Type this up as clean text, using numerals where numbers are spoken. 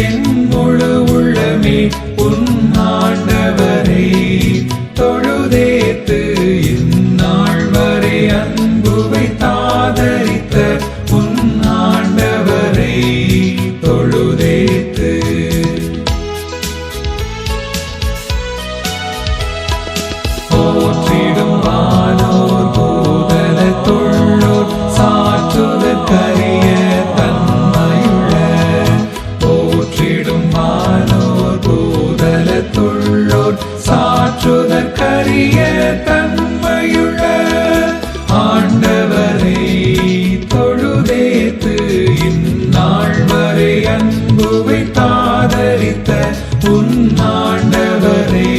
என் முழு உள்ளமே உன் ஆண்டவரை தொழுதேத்து இந்நாள் வரை அன்புவை தாதரித்த உன் ஆண்டவரை தொழுதேத்து. போற்றிடும் வானோர் பூதல தொள்ளோர் சாற்றுதற்கரிய தன்மையுள்ள போற்றிடும் வானோர் பூதல தொள்ளோர் சாற்றுதற்கரிய தன்மையுள்ள ஆண்டவரை தொழுதேத்து இந்நாள் வரை அன்புவை தாதரித்த உன் ஆண்டவரை